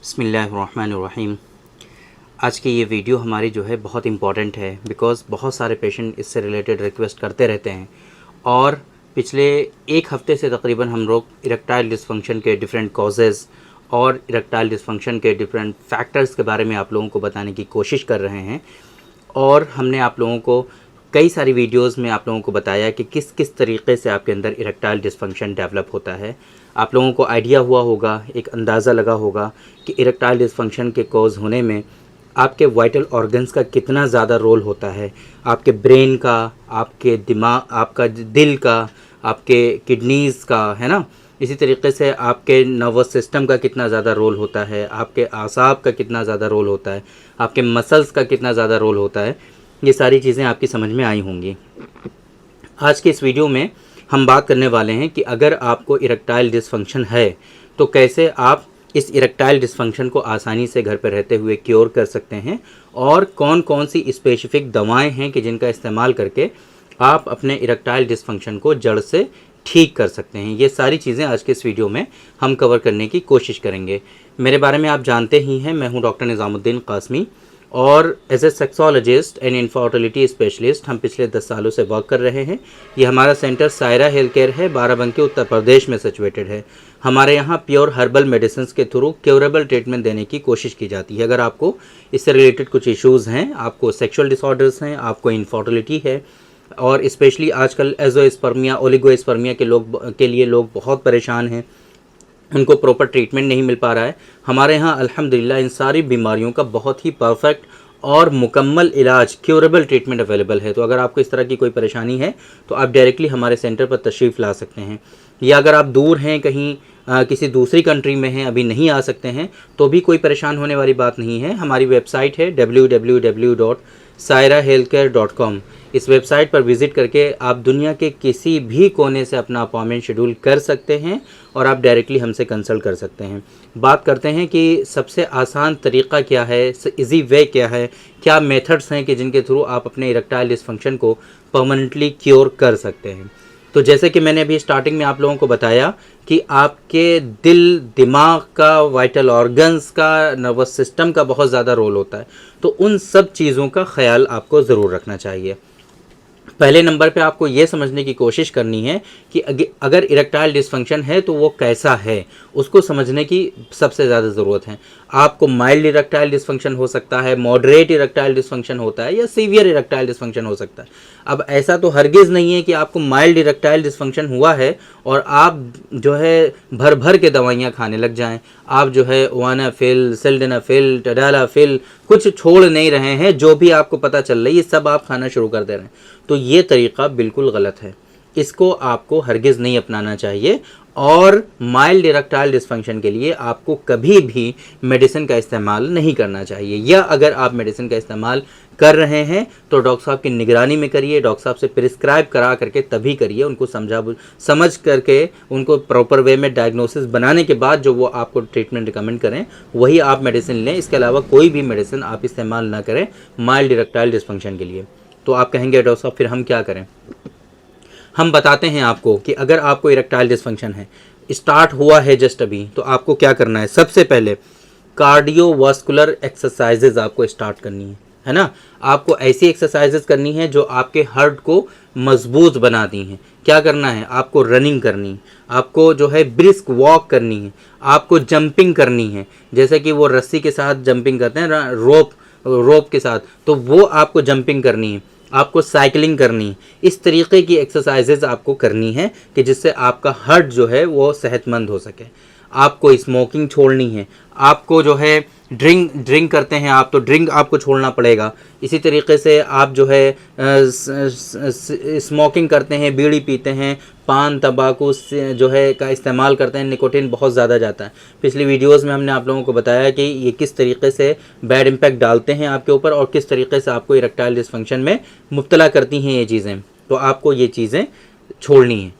बिस्मिल्लाहिर्रहमानिर्रहीम। आज की ये वीडियो हमारी जो है बहुत इम्पॉर्टेंट है बिकॉज़ बहुत सारे पेशेंट इससे रिलेटेड रिक्वेस्ट करते रहते हैं और पिछले एक हफ़्ते से तकरीबन हम लोग इरेक्टाइल डिसफंक्शन के डिफरेंट कॉजेज़ और इरेक्टाइल डिसफंक्शन के डिफरेंट फैक्टर्स के बारे में आप लोगों को बताने की कोशिश कर रहे हैं। और हमने आप लोगों को कई सारी वीडियोस में आप लोगों को बताया कि किस किस तरीक़े से आपके अंदर इरेक्टाइल डिसफंक्शन डेवलप होता है। आप लोगों को आइडिया हुआ होगा, एक अंदाज़ा लगा होगा कि इरेक्टाइल डिसफंक्शन के कॉज होने में आपके वाइटल ऑर्गन्स का कितना ज़्यादा रोल होता है, आपके ब्रेन का, आपके दिमाग, आपका दिल का, आपके किडनीज़ का, है ना। इसी तरीके से आपके नर्वस सिस्टम का कितना ज़्यादा रोल होता है, आपके आसाब का कितना ज़्यादा रोल होता है, आपके मसल्स का कितना ज़्यादा रोल होता है। ये सारी चीज़ें आपकी समझ में आई होंगी। आज के इस वीडियो में हम बात करने वाले हैं कि अगर आपको इरेक्टाइल डिसफंक्शन है तो कैसे आप इस इरेक्टाइल डिसफंक्शन को आसानी से घर पर रहते हुए क्योर कर सकते हैं और कौन कौन सी स्पेसिफिक दवाएं हैं कि जिनका इस्तेमाल करके आप अपने इरेक्टाइल डिसफंक्शन को जड़ से ठीक कर सकते हैं। ये सारी चीज़ें आज के इस वीडियो में हम कवर करने की कोशिश करेंगे। मेरे बारे में आप जानते ही हैं, मैं हूं डॉक्टर निज़ामुद्दीन कासमी और as a sexologist and infertility specialist हम पिछले 10 सालों से वर्क कर रहे हैं। ये हमारा सेंटर सायरा हेल्थ केयर है, बाराबंकी उत्तर प्रदेश में सिचुएटेड है। हमारे यहाँ प्योर हर्बल मेडिसिन के थ्रू क्योरेबल ट्रीटमेंट देने की कोशिश की जाती है। अगर आपको इससे रिलेटेड कुछ इश्यूज़ हैं, आपको सेक्सुअल डिसऑर्डर्स हैं, आपको इनफर्टिलिटी है और स्पेशली आजकल एजोस्पर्मिया, ओलिगोस्पर्मिया के लिए लोग बहुत परेशान हैं, उनको प्रॉपर ट्रीटमेंट नहीं मिल पा रहा है, हमारे यहाँ अल्हम्दुलिल्लाह इन सारी बीमारियों का बहुत ही परफेक्ट और मुकम्मल इलाज, क्योरेबल ट्रीटमेंट अवेलेबल है। तो अगर आपको इस तरह की कोई परेशानी है तो आप डायरेक्टली हमारे सेंटर पर तशरीफ़ ला सकते हैं, या अगर आप दूर हैं, कहीं किसी दूसरी कंट्री में हैं, अभी नहीं आ सकते हैं, तो भी कोई परेशान होने वाली बात नहीं है। हमारी वेबसाइट है www.sairahealthcare.com। इस वेबसाइट पर विज़िट करके आप दुनिया के किसी भी कोने से अपना अपॉइंटमेंट शेड्यूल कर सकते हैं और आप डायरेक्टली हमसे कंसल्ट कर सकते हैं। बात करते हैं कि सबसे आसान तरीक़ा क्या है, इजी वे क्या है, क्या मेथड्स हैं कि जिनके थ्रू आप अपने इरेक्टाइल डिसफंक्शन को परमानेंटली क्योर कर सकते हैं। तो जैसे कि मैंने अभी स्टार्टिंग में आप लोगों को बताया कि आपके दिल, दिमाग का, वाइटल ऑर्गन्स का, नर्वस सिस्टम का बहुत ज़्यादा रोल होता है, तो उन सब चीज़ों का ख्याल आपको ज़रूर रखना चाहिए। पहले नंबर पे आपको ये समझने की कोशिश करनी है कि अगर इरेक्टाइल डिसफंक्शन है तो वो कैसा है, उसको समझने की सबसे ज़्यादा ज़रूरत है। आपको माइल्ड इरेक्टाइल डिसफंक्शन हो सकता है, मॉडरेट इरेक्टाइल डिसफंक्शन होता है, या सीवियर इरेक्टाइल डिसफंक्शन हो सकता है। अब ऐसा तो हरगिज़ नहीं है कि आपको माइल्ड इरेक्टाइल डिसफंक्शन हुआ है और आप जो है भर भर के दवाइयाँ खाने लग जाएं। आप जो है वानाफिल, सिल्डेनाफिल, टडालाफिल कुछ छोड़ नहीं रहे हैं, जो भी आपको पता चल रही है सब आप खाना शुरू कर दे रहे हैं। तो ये तरीक़ा बिल्कुल गलत है, इसको आपको हरगिज़ नहीं अपनाना चाहिए। और माइल्ड इरेक्टाइल डिसफंक्शन के लिए आपको कभी भी मेडिसिन का इस्तेमाल नहीं करना चाहिए, या अगर आप मेडिसिन का इस्तेमाल कर रहे हैं तो डॉक्टर साहब की निगरानी में करिए, डॉक्टर साहब से प्रिस्क्राइब करा करके तभी करिए। उनको समझ करके उनको प्रॉपर वे में डायग्नोसिस बनाने के बाद जो वो आपको ट्रीटमेंट रिकमेंड करें वही आप मेडिसिन लें। इसके अलावा कोई भी मेडिसिन आप इस्तेमाल ना करें माइल्ड इरेक्टाइल डिसफंक्शन के लिए। तो आप कहेंगे डॉक्टर साहब फिर हम क्या करें? हम बताते हैं आपको कि अगर आपको इरेक्टाइल डिसफंक्शन है, स्टार्ट हुआ है जस्ट अभी, तो आपको क्या करना है। सबसे पहले कार्डियोवास्कुलर एक्सरसाइजेज आपको स्टार्ट करनी है ना। आपको ऐसी एक्सरसाइजेज करनी है जो आपके हार्ट को मजबूत बनाती हैं। क्या करना है? आपको रनिंग करनी है, आपको जो है ब्रिस्क वॉक करनी है, आपको जंपिंग करनी है, जैसे कि वो रस्सी के साथ जंपिंग करते हैं, रोप के साथ, तो वो आपको जंपिंग करनी है, आपको साइकिलिंग करनी है। इस तरीके की एक्सरसाइजेज आपको करनी है कि जिससे आपका हार्ट जो है वो सेहतमंद हो सके। आपको स्मोकिंग छोड़नी है, आपको जो है ड्रिंक करते हैं आप, तो ड्रिंक आपको छोड़ना पड़ेगा। इसी तरीके से आप जो है स्मोकिंग करते हैं, बीड़ी पीते हैं, पान तंबाकू जो है का इस्तेमाल करते हैं, निकोटीन बहुत ज़्यादा जाता है। पिछली वीडियोस में हमने आप लोगों को बताया कि ये किस तरीके से बैड इम्पैक्ट डालते हैं आपके ऊपर और किस तरीके से आपको इरेक्टाइल डिसफंक्शन में मुब्तला करती हैं ये चीज़ें। तो आपको ये चीज़ें छोड़नी है।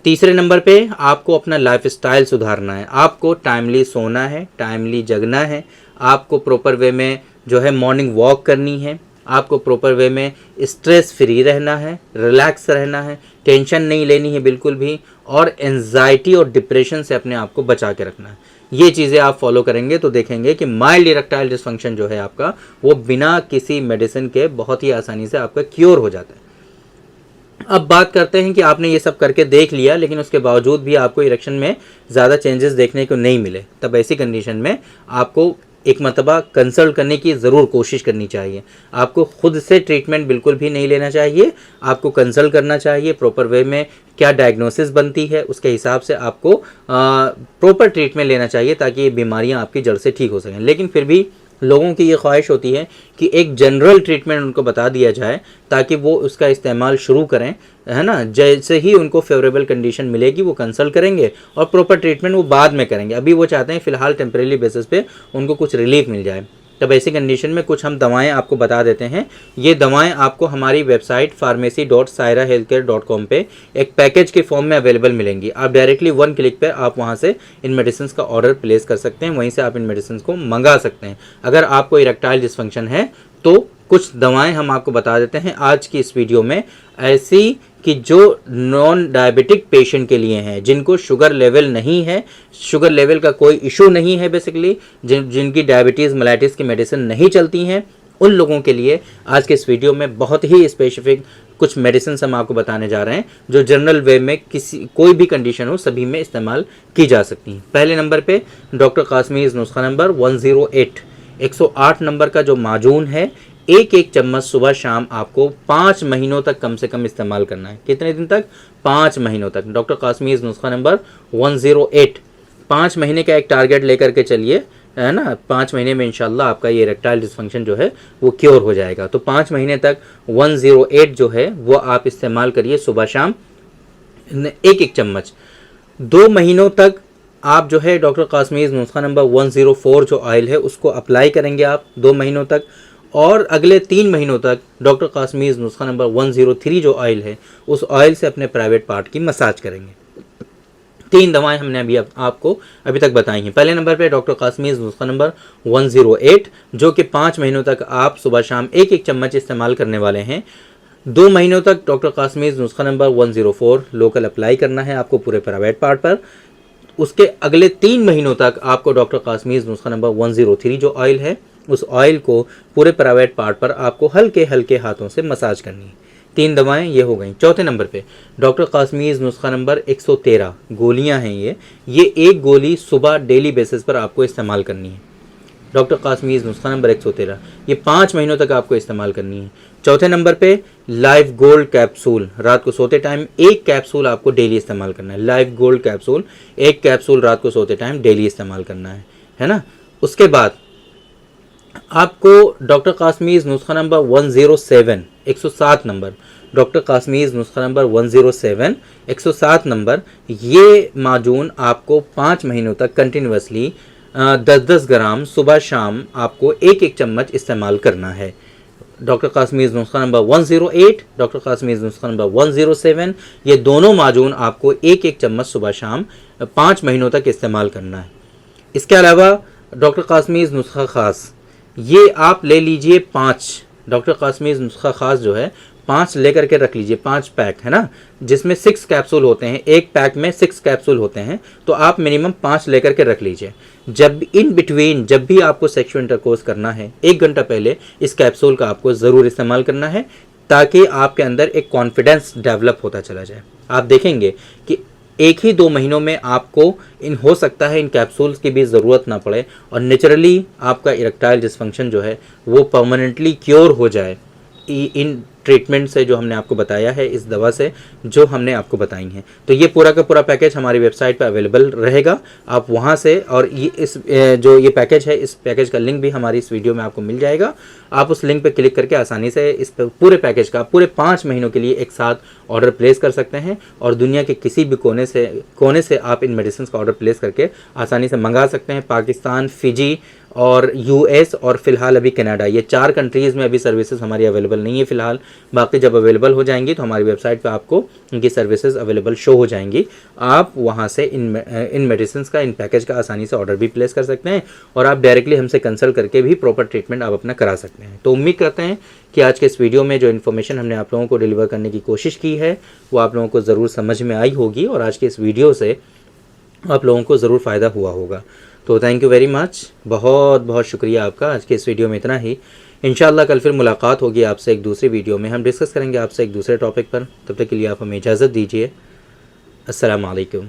तीसरे नंबर पे आपको अपना लाइफस्टाइल सुधारना है। आपको टाइमली सोना है, टाइमली जगना है, आपको प्रॉपर वे में जो है मॉर्निंग वॉक करनी है, आपको प्रॉपर वे में स्ट्रेस फ्री रहना है, रिलैक्स रहना है, टेंशन नहीं लेनी है बिल्कुल भी, और एंजाइटी और डिप्रेशन से अपने आप को बचा के रखना है। ये चीज़ें आप फॉलो करेंगे तो देखेंगे कि माइल्ड इरेक्टाइल डिसफंक्शन जो है आपका, वो बिना किसी मेडिसिन के बहुत ही आसानी से आपका क्योर हो जाता है। अब बात करते हैं कि आपने ये सब करके देख लिया, लेकिन उसके बावजूद भी आपको इरेक्शन में ज़्यादा चेंजेस देखने को नहीं मिले, तब ऐसी कंडीशन में आपको एक मरतबा कंसल्ट करने की ज़रूर कोशिश करनी चाहिए। आपको खुद से ट्रीटमेंट बिल्कुल भी नहीं लेना चाहिए, आपको कंसल्ट करना चाहिए। प्रॉपर वे में क्या डायग्नोसिस बनती है, उसके हिसाब से आपको प्रॉपर ट्रीटमेंट लेना चाहिए, ताकि ये बीमारियां आपकी जड़ से ठीक हो सकें। लेकिन फिर भी लोगों की ये ख्वाहिश होती है कि एक जनरल ट्रीटमेंट उनको बता दिया जाए, ताकि वो उसका इस्तेमाल शुरू करें, है ना। जैसे ही उनको फेवरेबल कंडीशन मिलेगी वो कंसल्ट करेंगे और प्रॉपर ट्रीटमेंट वो बाद में करेंगे। अभी वो चाहते हैं फ़िलहाल टेम्परेरी बेसिस पे उनको कुछ रिलीफ मिल जाए। तब ऐसी कंडीशन में कुछ हम दवाएं आपको बता देते हैं। ये दवाएं आपको हमारी वेबसाइट pharmacy.sairahealthcare.com पे एक पैकेज के फॉर्म में अवेलेबल मिलेंगी। आप डायरेक्टली 1 क्लिक पे आप वहां से इन मेडिसिन का ऑर्डर प्लेस कर सकते हैं, वहीं से आप इन मेडिसिन को मंगा सकते हैं। अगर आपको इरेक्टाइल डिसफंक्शन है तो कुछ दवाएं हम आपको बता देते हैं आज की इस वीडियो में, ऐसी कि जो नॉन डायबिटिक पेशेंट के लिए हैं, जिनको शुगर लेवल नहीं है, शुगर लेवल का कोई इशू नहीं है बेसिकली, जिनकी डायबिटीज़ मेलाइटिस की मेडिसिन नहीं चलती हैं, उन लोगों के लिए आज के इस वीडियो में बहुत ही स्पेसिफिक कुछ मेडिसिन हम आपको बताने जा रहे हैं, जो जनरल वे में कोई भी कंडीशन हो सभी में इस्तेमाल की जा सकती हैं। पहले नंबर पे डॉक्टर कासमीज़ नुस्खा नंबर 108 108 नंबर का जो माजून है, एक चम्मच सुबह शाम आपको 5 महीनों तक कम से कम इस्तेमाल करना है। कितने दिन तक? 5 महीनों तक। डॉक्टर कासमीज़ नुस्खा नंबर 108, 5 महीने का एक टारगेट लेकर के चलिए, है ना। 5 महीने में इंशाल्लाह आपका ये इरेक्टाइल डिसफंक्शन जो है वो क्योर हो जाएगा। तो 5 महीने तक 108 जो है वो आप इस्तेमाल करिए सुबह शाम एक चम्मच। 2 महीनों तक आप जो है डॉक्टर कासमीज़ नुस्खा नंबर 104 जो ऑयल है उसको अप्लाई करेंगे आप 2 महीनों तक, और अगले 3 महीनों तक डॉक्टर कासमीज़ नुस्खा नंबर 103 जो ऑयल है उस ऑयल से अपने प्राइवेट पार्ट की मसाज करेंगे। 3 दवाएं हमने आपको अभी तक बताई हैं। पहले नंबर पे डॉक्टर कासमीज़ नुस्खा नंबर 108 जो कि 5 महीनों तक आप सुबह शाम एक चम्मच इस्तेमाल करने वाले हैं। 2 महीनों तक डॉक्टर कासमीज़ नुस्खा नंबर 104 लोकल अप्लाई करना है आपको पूरे प्राइवेट पार्ट पर। उसके अगले 3 महीनों तक आपको डॉक्टर कासमीज़ नुस्खा नंबर 103 जो ऑयल है उस ऑयल को पूरे प्राइवेट पार्ट पर आपको हल्के हल्के हाथों से मसाज करनी है। 3 दवाएं ये हो गई। चौथे नंबर पे डॉक्टर कासमीज़ नुस्खा नंबर 113 गोलियां हैं ये एक गोली सुबह डेली बेसिस पर आपको इस्तेमाल करनी है। डॉक्टर कासमीज़ नुस्खा नंबर 113 ये 5 महीनों तक आपको इस्तेमाल करनी है। चौथे नंबर पे लाइफ गोल्ड कैप्सूल, रात को सोते टाइम 1 कैप्सूल आपको डेली इस्तेमाल करना है। लाइफ गोल्ड कैप्सूल 1 कैप्सूल रात को सोते टाइम डेली इस्तेमाल करना है ना। उसके बाद आपको डॉक्टर कासमीज़ नुस्खा नंबर 107 107 नंबर, डॉक्टर कासमीज़ नुस्खा नंबर 107 107 नंबर, ये माजून आपको 5 महीनों तक कंटिन्यूसली 10-10 ग्राम सुबह शाम आपको एक चम्मच इस्तेमाल करना है। डॉक्टर कासमीज़ नुस्खा नंबर 108, डॉक्टर कासमीज़ नुस्खा नंबर 107, ये दोनों माजून आपको एक चम्मच सुबह शाम 5 महीनों तक इस्तेमाल करना है। इसके अलावा डॉक्टर कासमीज़ नुस्खा ख़ास ये आप ले लीजिए 5, डॉक्टर कासमीज़ नुस्खा ख़ास जो है 5 लेकर के रख लीजिए, 5 पैक है ना, जिसमें 6 कैप्सूल होते हैं, एक पैक में 6 कैप्सूल होते हैं, तो आप मिनिमम 5 लेकर के रख लीजिए। जब इन बिटवीन जब भी आपको सेक्सुअल इंटरकोर्स करना है 1 घंटा पहले इस कैप्सूल का आपको ज़रूर इस्तेमाल करना है, ताकि आपके अंदर एक कॉन्फिडेंस डेवलप होता चला जाए। आप देखेंगे कि 1 ही 2 महीनों में आपको हो सकता है इन कैप्सूल्स की भी ज़रूरत ना पड़े और नेचुरली आपका इरेक्टाइल डिसफंक्शन जो है वो परमानेंटली क्योर हो जाए इन ट्रीटमेंट से जो हमने आपको बताया है, इस दवा से जो हमने आपको बताई हैं। तो ये पूरा का पूरा पैकेज हमारी वेबसाइट पर अवेलेबल रहेगा, आप वहाँ से, और ये जो ये पैकेज है इस पैकेज का लिंक भी हमारी इस वीडियो में आपको मिल जाएगा। आप उस लिंक पर क्लिक करके आसानी से इस पूरे पैकेज का पूरे 5 महीनों के लिए एक साथ ऑर्डर प्लेस कर सकते हैं और दुनिया के किसी भी कोने से आप इन मेडिसिन का ऑर्डर प्लेस करके आसानी से मंगा सकते हैं। पाकिस्तान, फिजी और यूएस और फिलहाल अभी कनाडा, ये 4 कंट्रीज़ में अभी सर्विसेज हमारी अवेलेबल नहीं है फ़िलहाल। बाकी जब अवेलेबल हो जाएंगी तो हमारी वेबसाइट पे आपको इनकी सर्विसेज अवेलेबल शो हो जाएंगी। आप वहां से इन मेडिसिन का, इन पैकेज का आसानी से ऑर्डर भी प्लेस कर सकते हैं और आप डायरेक्टली हमसे कंसल्ट करके भी प्रॉपर ट्रीटमेंट आप अपना करा सकते हैं। तो उम्मीद करते हैं कि आज के इस वीडियो में जो इन्फॉर्मेशन हमने आप लोगों को डिलीवर करने की कोशिश की है वो आप लोगों को ज़रूर समझ में आई होगी और आज के इस वीडियो से आप लोगों को ज़रूर फ़ायदा हुआ होगा। तो थैंक यू वेरी मच, बहुत बहुत शुक्रिया आपका। आज के इस वीडियो में इतना ही। इंशाल्लाह कल फिर मुलाकात होगी आपसे एक दूसरी वीडियो में, हम डिस्कस करेंगे आपसे एक दूसरे टॉपिक पर। तब तक के लिए आप हमें इजाज़त दीजिए। अस्सलाम वालेकुम।